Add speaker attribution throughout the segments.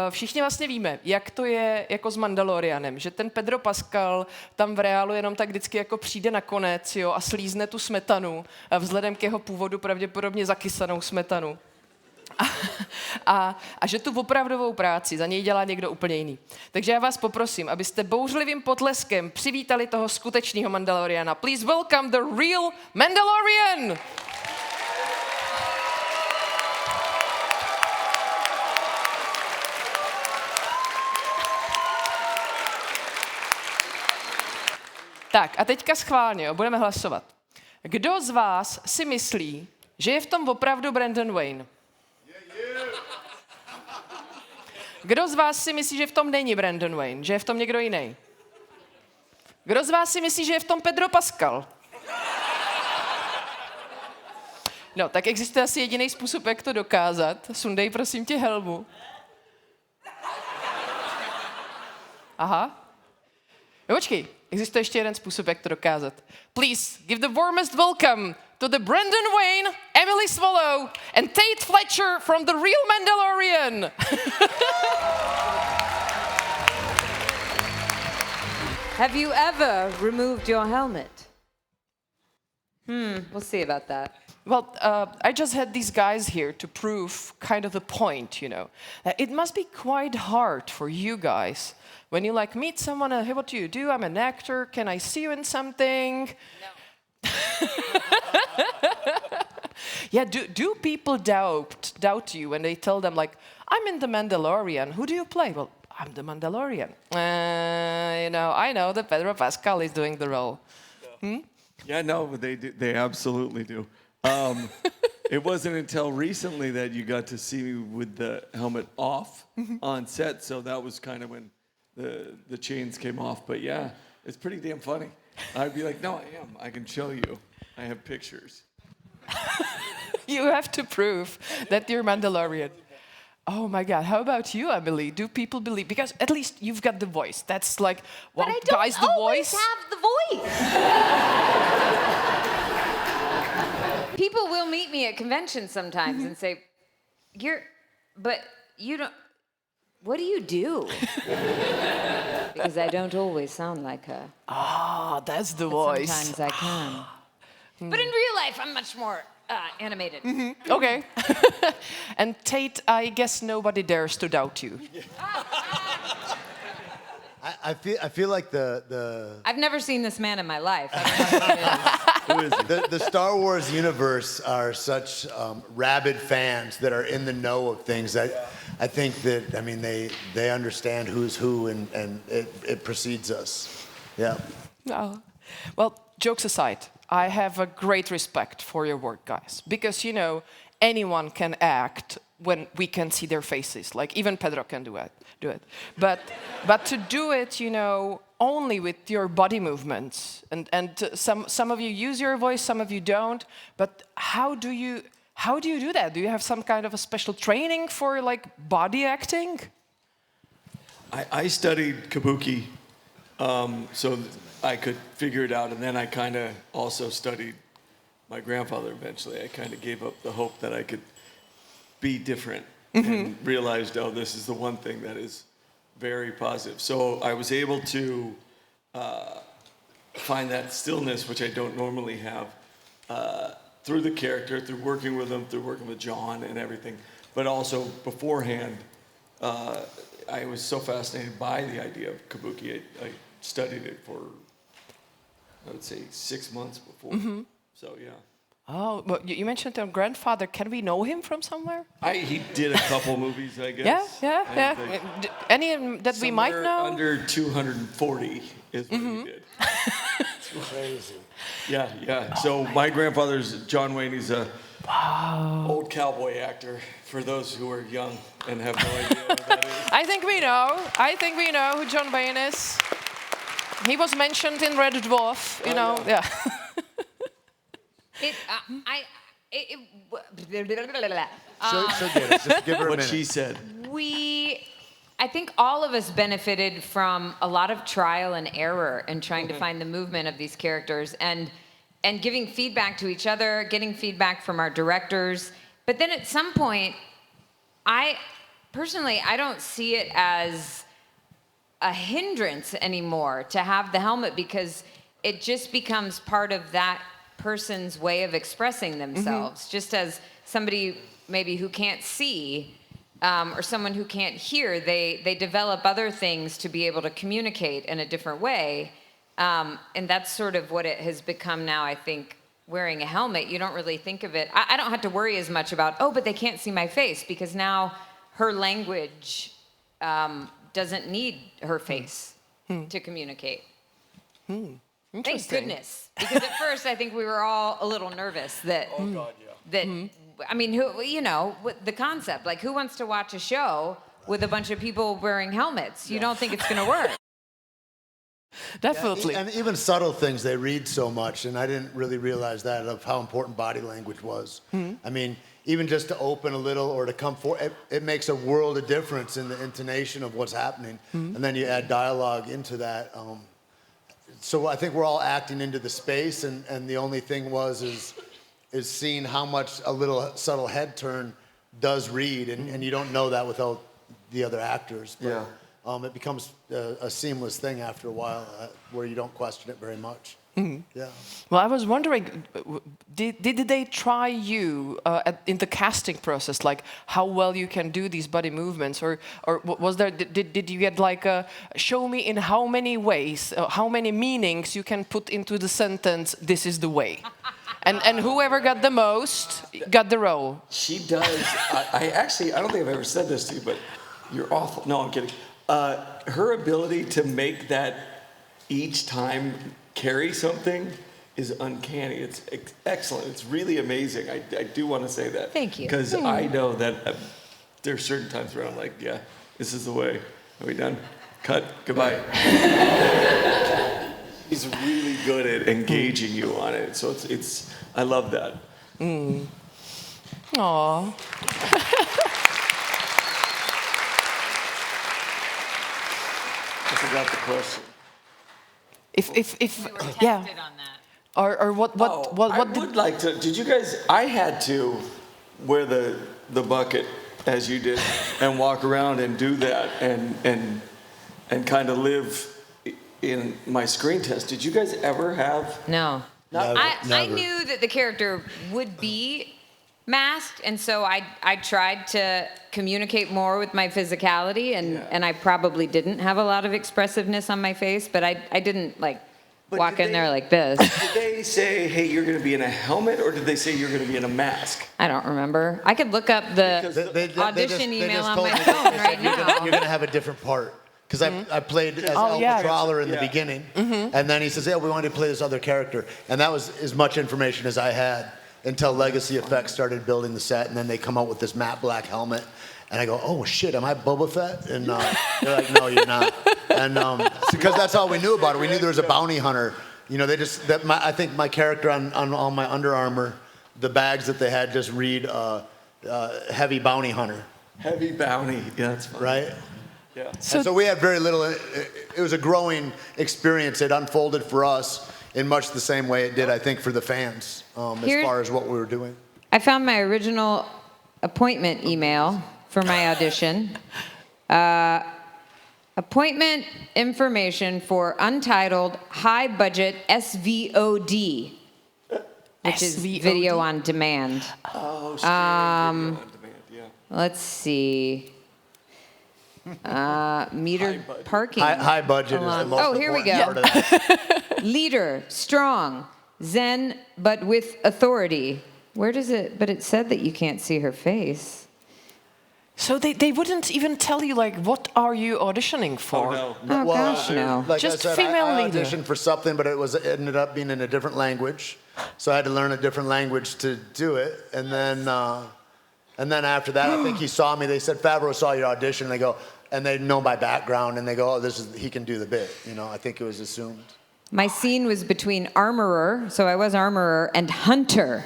Speaker 1: Všichni vlastně víme, jak to je jako s Mandalorianem, že ten Pedro Pascal tam v reálu jenom tak vždycky jako přijde nakonec, jo, a slízne tu smetanu, a vzhledem k jeho původu pravděpodobně zakysanou smetanu. A že tu opravdovou práci za něj dělá někdo úplně jiný. Takže já vás poprosím, abyste bouřlivým potleskem přivítali toho skutečného Mandaloriana. Please welcome the real Mandalorian! Tak a teďka schválně, budeme hlasovat. Kdo z vás si myslí, že je v tom opravdu Brandon Wayne? Kdo z vás si myslí, že v tom není Brandon Wayne, že je v tom někdo jiný? Kdo z vás si myslí, že je v tom Pedro Pascal? No, tak existuje asi jediný způsob, jak to dokázat. Sundej, prosím tě, helmu. Aha. No počkej, existuje ještě jeden způsob, jak to dokázat. Please, give the warmest welcome to the Brandon Wayne, Emily Swallow, and Tait Fletcher from the real Mandalorian.
Speaker 2: Have you ever removed your helmet? We'll see about that.
Speaker 1: Well, I just had these guys here to prove kind of the point, you know. It must be quite hard for you guys when you like meet someone and, hey, what do you do? I'm an actor. Can I see you in something? No. Yeah, do people doubt you when they tell them, like, I'm in The Mandalorian. Who do you play? Well, I'm the Mandalorian. You know, I know that Pedro Pascal is doing the role.
Speaker 3: No. Yeah, no, but they do. They absolutely do. It wasn't until recently that you got to see me with the helmet off on set, so that was kind of when the chains came off. But yeah, it's pretty damn funny. I'd be like, no, I am. I can show you. I have pictures.
Speaker 1: You have to prove that you're Mandalorian. Oh my God, how about you, Emily? Do people believe? Because at least you've got the voice. That's like, well,
Speaker 2: But I don't
Speaker 1: guys, the
Speaker 2: always
Speaker 1: voice.
Speaker 2: have the voice. People will meet me at conventions sometimes and say, but you don't, what do you do? Because I don't always sound like her.
Speaker 1: Ah, that's the
Speaker 2: But
Speaker 1: voice.
Speaker 2: sometimes I can. But in real life, I'm much more animated.
Speaker 1: Okay. And Tate, I guess nobody dares to doubt you.
Speaker 4: I feel like the
Speaker 2: I've never seen this man in my life. I don't know who he is.
Speaker 4: the Star Wars universe are such rabid fans that are in the know of things. I think that, I mean, they understand who's who and it precedes us. Yeah.
Speaker 1: Oh. Well, jokes aside, I have a great respect for your work, guys. Because, you know, anyone can act when we can see their faces. Like, even Pedro can do it. But to do it, you know, only with your body movements. And some of you use your voice, some of you don't. But how do you do that? Do you have some kind of a special training for, like, body acting?
Speaker 3: I studied kabuki, so I could figure it out, and then I kind of also studied my grandfather eventually. I kind of gave up the hope that I could be different and realized, oh, this is the one thing that is very positive. So I was able to find that stillness, which I don't normally have, through the character, through working with him, through working with John and everything. But also beforehand, I was so fascinated by the idea of kabuki. I studied it for, I would say, 6 months before. So, yeah.
Speaker 1: Oh, well, you mentioned your grandfather. Can we know him from somewhere?
Speaker 3: He did a couple movies, I guess.
Speaker 1: Yeah. Any that we might know?
Speaker 3: Under 240 is what he did.
Speaker 4: Crazy.
Speaker 3: Yeah. So my grandfather's John Wayne. He's a old cowboy actor. For those who are young and have no idea what that is.
Speaker 1: I think we know who John Wayne is. He was mentioned in Red Dwarf, you know. Yeah.
Speaker 4: She'll get it. Just give her a
Speaker 3: What
Speaker 4: minute.
Speaker 3: she said.
Speaker 2: I think all of us benefited from a lot of trial and error in trying to find the movement of these characters and giving feedback to each other, getting feedback from our directors. But then at some point, personally, I don't see it as a hindrance anymore to have the helmet because it just becomes part of that person's way of expressing themselves. Just as somebody maybe who can't see or someone who can't hear, they develop other things to be able to communicate in a different way. And that's sort of what it has become now, I think, wearing a helmet. You don't really think of it. I don't have to worry as much about, but they can't see my face, because now her language doesn't need her face to communicate. Thank goodness. Because at first I think we were all a little nervous that, I mean, the concept, like who wants to watch a show with a bunch of people wearing helmets? You don't think it's going to work.
Speaker 1: Definitely.
Speaker 4: And even subtle things, they read so much, and I didn't really realize that, of how important body language was. I mean, even just to open a little or to come forward, it makes a world of difference in the intonation of what's happening. And then you add dialogue into that. So I think we're all acting into the space, and the only thing is seeing how much a little subtle head turn does read, and you don't know that without the other actors. But, it becomes a seamless thing after a while, where you don't question it very much. Yeah.
Speaker 1: Well, I was wondering, did they try you in the casting process, like how well you can do these body movements, or was there? Did you get like show me in how many ways, how many meanings you can put into the sentence? This is the way, and whoever got the most got the role.
Speaker 3: She does. I don't think I've ever said this to you, but you're awful. No, I'm kidding. Her ability to make that each time carry something is uncanny. It's excellent. It's really amazing. I do want to say that.
Speaker 2: Thank you.
Speaker 3: Because I know that there are certain times where I'm like, yeah, this is the way. Are we done? Cut. Goodbye. He's really good at engaging you on it. So it's I love that.
Speaker 1: Aww.
Speaker 3: I forgot the question.
Speaker 1: If
Speaker 2: We were tested
Speaker 1: yeah,
Speaker 2: on that.
Speaker 1: or what
Speaker 3: I would like to. Did you guys? I had to wear the bucket as you did, and walk around and do that, and kind of live in my screen test. Did you guys ever have?
Speaker 2: No.
Speaker 4: Never.
Speaker 2: I knew that the character would be masked, and so I tried to communicate more with my physicality, and I probably didn't have a lot of expressiveness on my face, but I didn't like walk in there like this.
Speaker 3: Did they say, hey, you're going to be in a helmet, or did they say you're going to be in a mask?
Speaker 2: I don't remember. I could look up the audition email on my phone right now.
Speaker 4: You're going to have a different part. Because I played as El Patroller in the beginning, and then he says, yeah, we want to play this other character. And that was as much information as I had until Legacy Effects started building the set, and then they come out with this matte black helmet. And I go, oh, shit, am I Boba Fett? And they're like, no, you're not. And because that's all we knew about it. We knew there was a bounty hunter. You know, I think my character on all my Under Armour, the bags that they had just read Heavy Bounty Hunter.
Speaker 3: Heavy bounty. Yeah, that's fun.
Speaker 4: Right?
Speaker 3: Yeah.
Speaker 4: So we had very little. It was a growing experience. It unfolded for us in much the same way it did, I think, for the fans, as far as what we were doing.
Speaker 2: I found my original appointment email for my audition. Appointment information for untitled high-budget SVOD, which is video on demand.
Speaker 3: Oh, video on demand, yeah.
Speaker 2: Let's see. Metered parking.
Speaker 4: High budget is the most
Speaker 2: Oh, here we
Speaker 4: important
Speaker 2: go.
Speaker 4: part of that.
Speaker 2: Leader, strong, zen, but with authority. Where does it? But it said that you can't see her face.
Speaker 1: So they wouldn't even tell you, like, what are you auditioning for?
Speaker 3: Oh, no.
Speaker 2: Oh, gosh, no.
Speaker 4: Like
Speaker 1: Just
Speaker 4: I said,
Speaker 1: female
Speaker 4: I
Speaker 1: leader.
Speaker 4: auditioned for something, but it ended up being in a different language. So I had to learn a different language to do it. And then after that, I think he saw me. They said, Favreau saw your audition. And they go, and they know my background, and they go, oh, he can do the bit. You know, I think it was assumed.
Speaker 2: My scene was between armorer, so I was armorer, and hunter.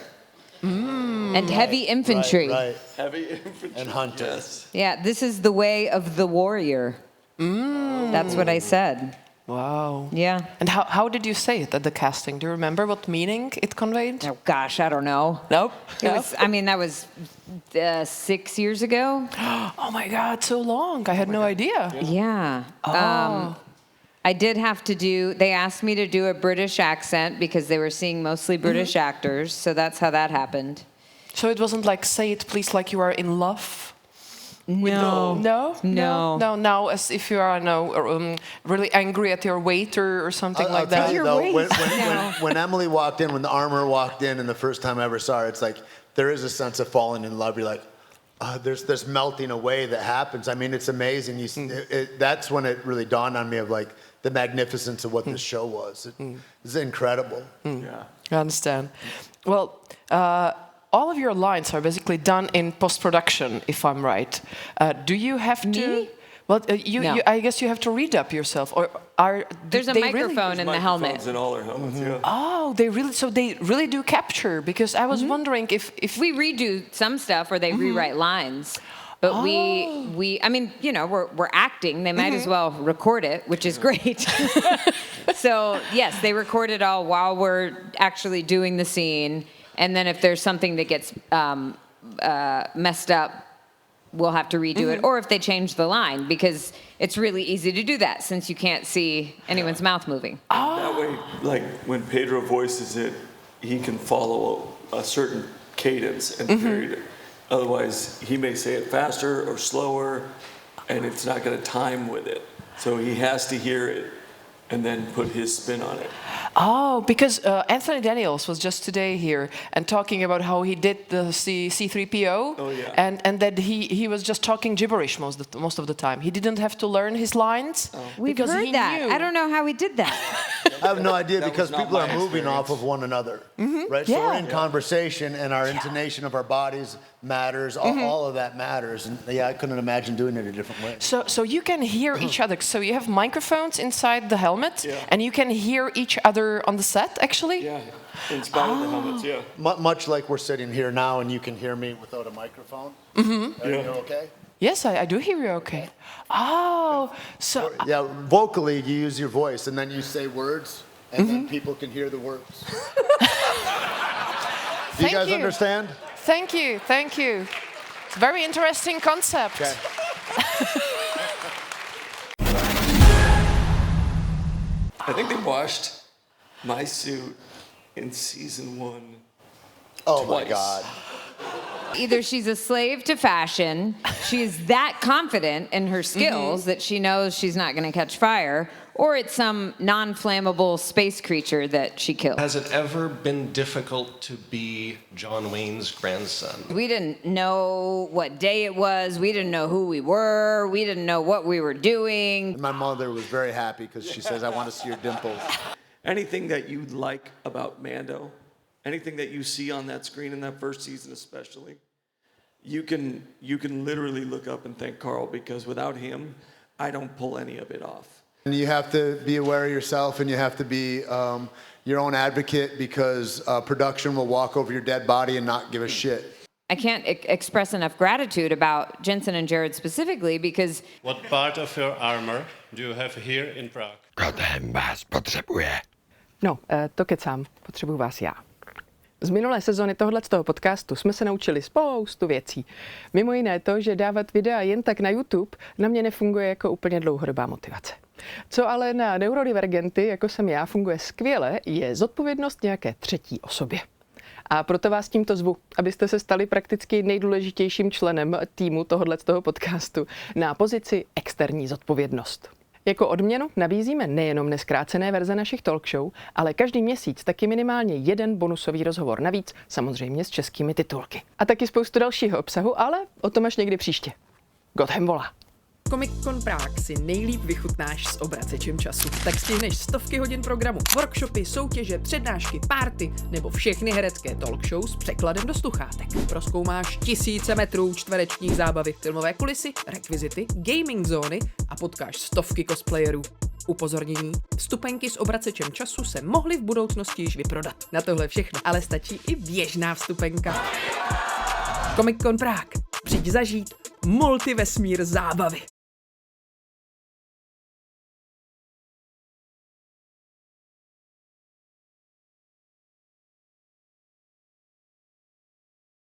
Speaker 2: And heavy infantry.
Speaker 4: Right.
Speaker 3: Heavy infantry.
Speaker 4: And hunter.
Speaker 3: Yes.
Speaker 2: Yeah, this is the way of the warrior. That's what I said.
Speaker 1: Wow.
Speaker 2: Yeah.
Speaker 1: And how did you say it at the casting? Do you remember what meaning it conveyed?
Speaker 2: Oh gosh, I don't know.
Speaker 1: Nope.
Speaker 2: That was 6 years ago.
Speaker 1: Oh my God, so long. I had no idea.
Speaker 2: Yeah.
Speaker 1: Oh.
Speaker 2: I did have to they asked me to do a British accent because they were seeing mostly British actors, so that's how that happened.
Speaker 1: So it wasn't like, say it please like you are in love?
Speaker 2: No.
Speaker 1: No. Now, as if you are really angry at your waiter or something like
Speaker 4: I'll
Speaker 1: that.
Speaker 4: tell you though, when Emily walked in, when the armor walked in, and the first time I ever saw her, it's like there is a sense of falling in love. You're like, there's this melting away that happens. I mean, it's amazing. That's when it really dawned on me of like the magnificence of what this show was. It's incredible.
Speaker 3: Yeah.
Speaker 1: I understand. Well, all of your lines are basically done in post-production, if I'm right. Do you have to?
Speaker 2: Me?
Speaker 1: Well,
Speaker 2: No.
Speaker 1: I guess you have to read up yourself, or
Speaker 2: There's a microphone in the helmet.
Speaker 3: Microphones in all their helmets, yeah.
Speaker 1: Oh, they really do capture, because I was wondering if
Speaker 2: We redo some stuff or they rewrite lines. But we're acting. They might as well record it, which is great. So yes, they record it all while we're actually doing the scene. And then if there's something that gets messed up, we'll have to redo it. Or if they change the line, because it's really easy to do that since you can't see anyone's mouth moving.
Speaker 3: That way, like when Pedro voices it, he can follow a certain cadence and period. Otherwise, he may say it faster or slower, and it's not going to time with it. So he has to hear it and then put his spin on it.
Speaker 1: Oh, because Anthony Daniels was just today here and talking about how he did the C-3PO.
Speaker 3: Oh, yeah.
Speaker 1: And that he was just talking gibberish most of the time. He didn't have to learn his lines.
Speaker 2: We've
Speaker 1: because
Speaker 2: heard
Speaker 1: he
Speaker 2: that.
Speaker 1: knew.
Speaker 2: I don't know how he did that.
Speaker 4: I have no idea
Speaker 3: That
Speaker 4: because
Speaker 3: was not
Speaker 4: people are
Speaker 3: my
Speaker 4: moving
Speaker 3: experience.
Speaker 4: off of one another, right? So
Speaker 1: Yeah.
Speaker 4: we're in conversation, and our intonation of our bodies matters. All of that matters, and I couldn't imagine doing it a different way.
Speaker 1: So you can hear each other. So you have microphones inside the helmet,
Speaker 3: Yeah.
Speaker 1: and you can hear each other on the set, actually?
Speaker 3: Yeah, in spite of the helmets, yeah.
Speaker 4: Much like we're sitting here now, and you can hear me without a microphone. Are you okay?
Speaker 1: Yes, I do hear you okay. Oh, so...
Speaker 4: Yeah, vocally you use your voice, and then you say words, and then people can hear the words. Do you guys understand?
Speaker 1: Thank you. It's a very interesting concept.
Speaker 4: Okay.
Speaker 3: I think they washed my suit in season 1.
Speaker 4: Oh
Speaker 3: Twice.
Speaker 4: my God.
Speaker 2: Either she's a slave to fashion, she is that confident in her skills that she knows she's not going to catch fire, or it's some non-flammable space creature that she killed.
Speaker 5: Has it ever been difficult to be John Wayne's grandson?
Speaker 2: We didn't know what day it was. We didn't know who we were. We didn't know what we were doing.
Speaker 4: My mother was very happy because she says, I want to see your dimples.
Speaker 3: Anything that you like about Mando, anything that you see on that screen in that first season especially, you can literally look up and thank Carl, because without him, I don't pull any of it off.
Speaker 4: And you have to be aware of yourself, and you have to be your own advocate, because production will walk over your dead body and not give a shit.
Speaker 2: I can't express enough gratitude about Jensen and Jared specifically, because
Speaker 6: What part of your armor do you have here in Prague?
Speaker 7: No, to kecám, potřebuju vás já. Z minulé sezony tohoto podcastu jsme se naučili spoustu věcí. Mimo jiné to, že dávat videa jen tak na YouTube na mě nefunguje jako úplně dlouhodobá motivace. Co ale na neurodivergenty, jako jsem já, funguje skvěle, je zodpovědnost nějaké třetí osobě. A proto vás tímto zvu, abyste se stali prakticky nejdůležitějším členem týmu tohoto podcastu na pozici externí zodpovědnost. Jako odměnu nabízíme nejenom nezkrácené verze našich talk show, ale každý měsíc taky minimálně jeden bonusový rozhovor navíc, samozřejmě s českými titulky. A taky spoustu dalšího obsahu, ale o tom až někdy příště. Gothem volá.
Speaker 8: Comic-Conu Prague si nejlíp vychutnáš s obracečem času. Tak stihneš stovky hodin programu, workshopy, soutěže, přednášky, party nebo všechny herecké talk show s překladem do sluchátek. Prozkoumáš tisíce metrů čtverečních zábavy, filmové kulisy, rekvizity, gaming zóny a potkáš stovky cosplayerů. Upozornění, vstupenky s obracečem času se mohly v budoucnosti již vyprodat. Na tohle všechno ale stačí i běžná vstupenka. Comic-Conu Prague. Přijď zažít multivesmír zábavy.